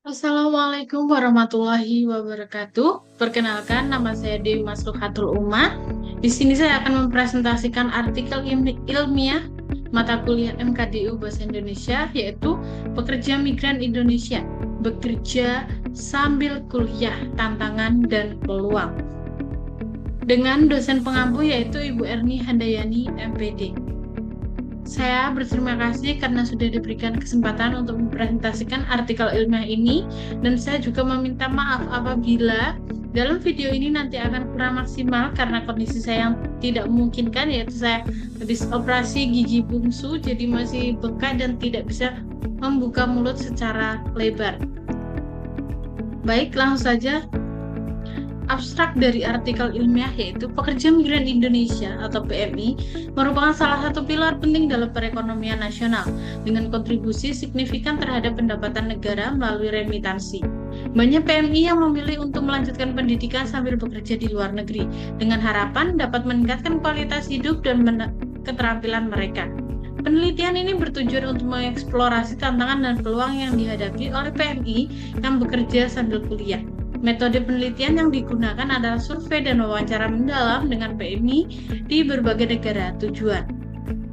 Assalamualaikum warahmatullahi wabarakatuh. Perkenalkan, nama saya Dewi Masluhatul Uma. Di sini saya akan mempresentasikan artikel ilmiah mata kuliah MKDU Bahasa Indonesia, yaitu Pekerja Migran Indonesia, bekerja sambil kuliah, tantangan dan peluang. Dengan dosen pengampu yaitu Ibu Erni Handayani, MPD. Saya berterima kasih karena sudah diberikan kesempatan untuk mempresentasikan artikel ilmiah ini, dan saya juga meminta maaf apabila dalam video ini nanti akan kurang maksimal karena kondisi saya yang tidak memungkinkan, yaitu saya habis operasi gigi bungsu, jadi masih bengkak dan tidak bisa membuka mulut secara lebar. Baik, langsung saja. Abstrak dari artikel ilmiah yaitu Pekerja Migran Indonesia atau PMI merupakan salah satu pilar penting dalam perekonomian nasional dengan kontribusi signifikan terhadap pendapatan negara melalui remitansi. Banyak PMI yang memilih untuk melanjutkan pendidikan sambil bekerja di luar negeri dengan harapan dapat meningkatkan kualitas hidup dan keterampilan mereka. Penelitian ini bertujuan untuk mengeksplorasi tantangan dan peluang yang dihadapi oleh PMI yang bekerja sambil kuliah. Metode penelitian yang digunakan adalah survei dan wawancara mendalam dengan PMI di berbagai negara tujuan.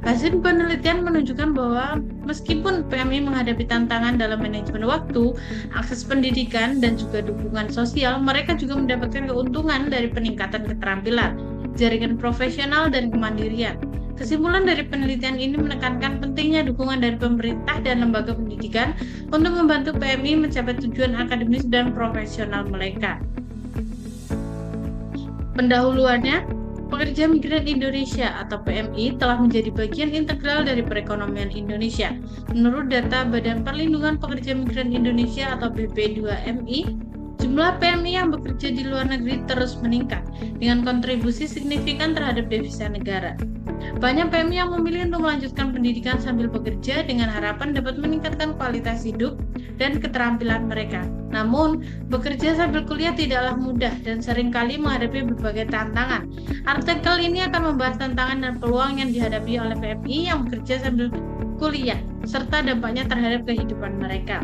Hasil penelitian menunjukkan bahwa meskipun PMI menghadapi tantangan dalam manajemen waktu, akses pendidikan, dan juga dukungan sosial, mereka juga mendapatkan keuntungan dari peningkatan keterampilan, jaringan profesional, dan kemandirian. Kesimpulan dari penelitian ini menekankan pentingnya dukungan dari pemerintah dan lembaga pendidikan untuk membantu PMI mencapai tujuan akademis dan profesional mereka. Pendahuluannya, Pekerja Migran Indonesia atau PMI telah menjadi bagian integral dari perekonomian Indonesia. Menurut data Badan Perlindungan Pekerja Migran Indonesia atau BP2MI, jumlah PMI yang bekerja di luar negeri terus meningkat dengan kontribusi signifikan terhadap devisa negara. Banyak PMI yang memilih untuk melanjutkan pendidikan sambil bekerja dengan harapan dapat meningkatkan kualitas hidup dan keterampilan mereka. Namun, bekerja sambil kuliah tidaklah mudah dan seringkali menghadapi berbagai tantangan. Artikel ini akan membahas tantangan dan peluang yang dihadapi oleh PMI yang bekerja sambil kuliah, serta dampaknya terhadap kehidupan mereka.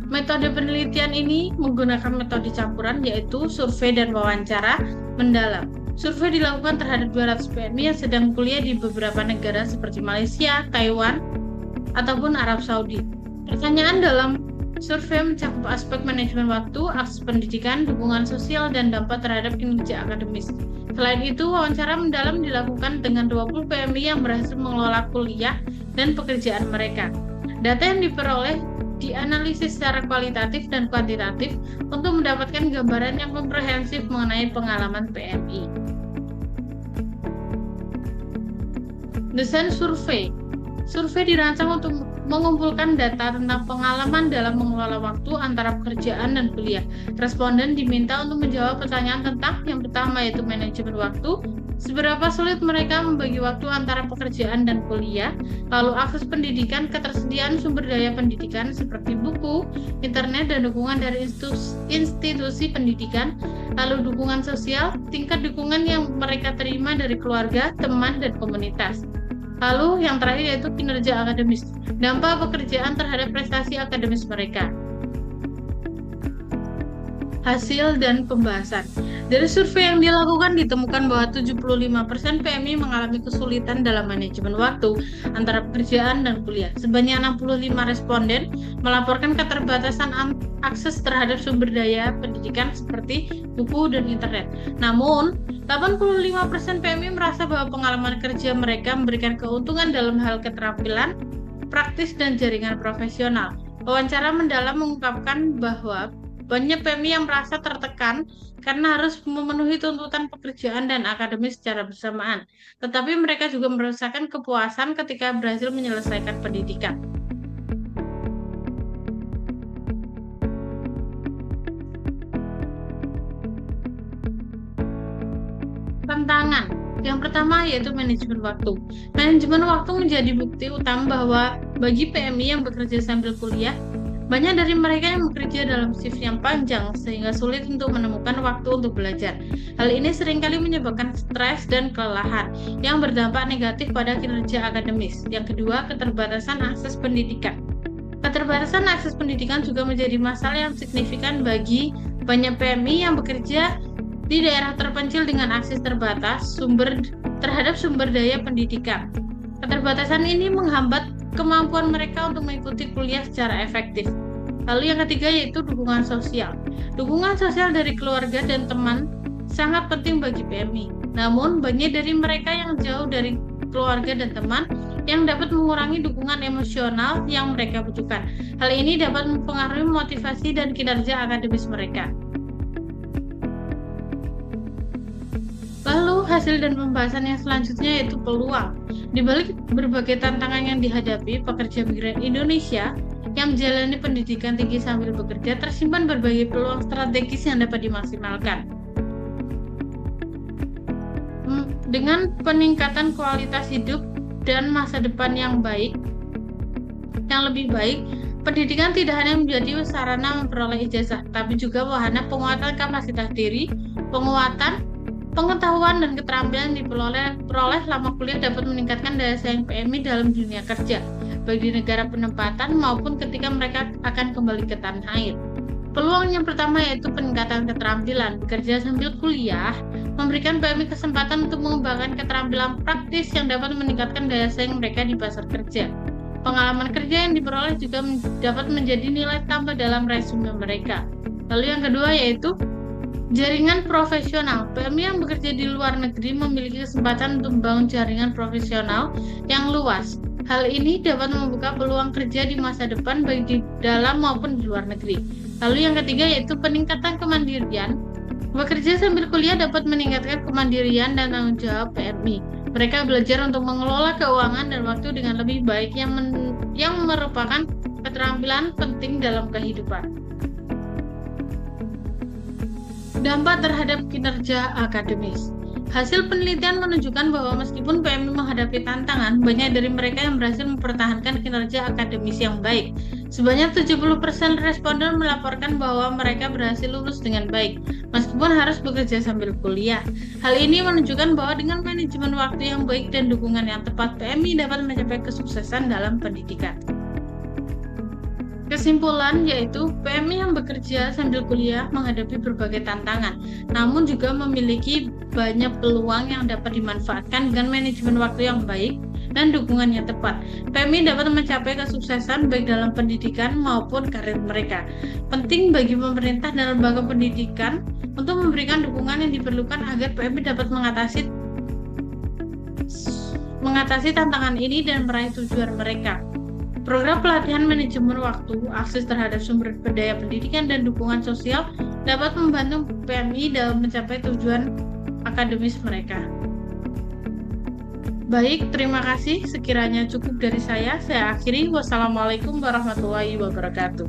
Metode penelitian ini menggunakan metode campuran, yaitu survei dan wawancara mendalam. Survei dilakukan terhadap 200 PMI yang sedang kuliah di beberapa negara seperti Malaysia, Taiwan, ataupun Arab Saudi. Pertanyaan dalam survei mencakup aspek manajemen waktu, akses pendidikan, dukungan sosial, dan dampak terhadap kinerja akademis. Selain itu, wawancara mendalam dilakukan dengan 20 PMI yang berhasil mengelola kuliah dan pekerjaan mereka. Data yang diperoleh dianalisis secara kualitatif dan kuantitatif untuk mendapatkan gambaran yang komprehensif mengenai pengalaman PMI. Desain survei. Survei dirancang untuk mengumpulkan data tentang pengalaman dalam mengelola waktu antara pekerjaan dan kuliah. Responden diminta untuk menjawab pertanyaan tentang yang pertama yaitu manajemen waktu, seberapa sulit mereka membagi waktu antara pekerjaan dan kuliah, lalu akses pendidikan, ketersediaan sumber daya pendidikan seperti buku, internet, dan dukungan dari institusi pendidikan, lalu dukungan sosial, tingkat dukungan yang mereka terima dari keluarga, teman, dan komunitas. Lalu yang terakhir yaitu kinerja akademis, dampak pekerjaan terhadap prestasi akademis mereka. Hasil dan pembahasan. Dari survei yang dilakukan ditemukan bahwa 75% PMI mengalami kesulitan dalam manajemen waktu antara pekerjaan dan kuliah. Sebanyak 65 responden melaporkan keterbatasan akses terhadap sumber daya pendidikan seperti buku dan internet. Namun, 85% PMI merasa bahwa pengalaman kerja mereka memberikan keuntungan dalam hal keterampilan, praktis, dan jaringan profesional. Wawancara mendalam mengungkapkan bahwa banyak PMI yang merasa tertekan karena harus memenuhi tuntutan pekerjaan dan akademis secara bersamaan. Tetapi mereka juga merasakan kepuasan ketika berhasil menyelesaikan pendidikan. Tantangan. Yang pertama yaitu manajemen waktu. Manajemen waktu menjadi bukti utama bahwa bagi PMI yang bekerja sambil kuliah, Banyak dari mereka yang bekerja dalam shift yang panjang sehingga sulit untuk menemukan waktu untuk belajar. Hal ini seringkali menyebabkan stres dan kelelahan yang berdampak negatif pada kinerja akademis. Yang kedua, keterbatasan akses pendidikan. Keterbatasan akses pendidikan juga menjadi masalah yang signifikan bagi banyak PMI yang bekerja di daerah terpencil dengan akses terbatas terhadap sumber daya pendidikan. Keterbatasan ini menghambat kemampuan mereka untuk mengikuti kuliah secara efektif. Lalu yang ketiga yaitu dukungan sosial. Dukungan sosial dari keluarga dan teman sangat penting bagi PMI. Namun, banyak dari mereka yang jauh dari keluarga dan teman yang dapat mengurangi dukungan emosional yang mereka butuhkan. Hal ini dapat mempengaruhi motivasi dan kinerja akademis mereka. Lalu, hasil dan pembahasan yang selanjutnya yaitu peluang. Di balik berbagai tantangan yang dihadapi, pekerja migran Indonesia yang menjalani pendidikan tinggi sambil bekerja tersimpan berbagai peluang strategis yang dapat dimaksimalkan. Dengan peningkatan kualitas hidup dan masa depan yang lebih baik, pendidikan tidak hanya menjadi sarana memperoleh ijazah, tapi juga wahana penguatan kapasitas diri, penguatan pengetahuan dan keterampilan diperoleh selama kuliah dapat meningkatkan daya saing PMI dalam dunia kerja, baik di negara penempatan maupun ketika mereka akan kembali ke tanah air. Peluang yang pertama yaitu peningkatan keterampilan. Bekerja sambil kuliah memberikan PMI kesempatan untuk mengembangkan keterampilan praktis yang dapat meningkatkan daya saing mereka di pasar kerja. Pengalaman kerja yang diperoleh juga dapat menjadi nilai tambah dalam resume mereka. Lalu yang kedua yaitu jaringan profesional. PMI yang bekerja di luar negeri memiliki kesempatan untuk membangun jaringan profesional yang luas. Hal ini dapat membuka peluang kerja di masa depan baik di dalam maupun di luar negeri. Lalu yang ketiga yaitu peningkatan kemandirian. Bekerja sambil kuliah dapat meningkatkan kemandirian dan tanggung jawab PMI. Mereka belajar untuk mengelola keuangan dan waktu dengan lebih baik yang merupakan keterampilan penting dalam kehidupan. Dampak terhadap kinerja akademis. Hasil penelitian menunjukkan bahwa meskipun PMI menghadapi tantangan, banyak dari mereka yang berhasil mempertahankan kinerja akademis yang baik. Sebanyak 70% responden melaporkan bahwa mereka berhasil lulus dengan baik, meskipun harus bekerja sambil kuliah. Hal ini menunjukkan bahwa dengan manajemen waktu yang baik dan dukungan yang tepat, PMI dapat mencapai kesuksesan dalam pendidikan. Kesimpulan yaitu PMI yang bekerja sambil kuliah menghadapi berbagai tantangan, namun juga memiliki banyak peluang yang dapat dimanfaatkan dengan manajemen waktu yang baik dan dukungan yang tepat. PMI dapat mencapai kesuksesan baik dalam pendidikan maupun karir mereka. Penting bagi pemerintah dan lembaga pendidikan untuk memberikan dukungan yang diperlukan agar PMI dapat mengatasi tantangan ini dan meraih tujuan mereka. Program pelatihan manajemen waktu, akses terhadap sumber daya pendidikan, dan dukungan sosial dapat membantu PMI dalam mencapai tujuan akademis mereka. Baik, terima kasih. Sekiranya cukup dari saya akhiri. Wassalamualaikum warahmatullahi wabarakatuh.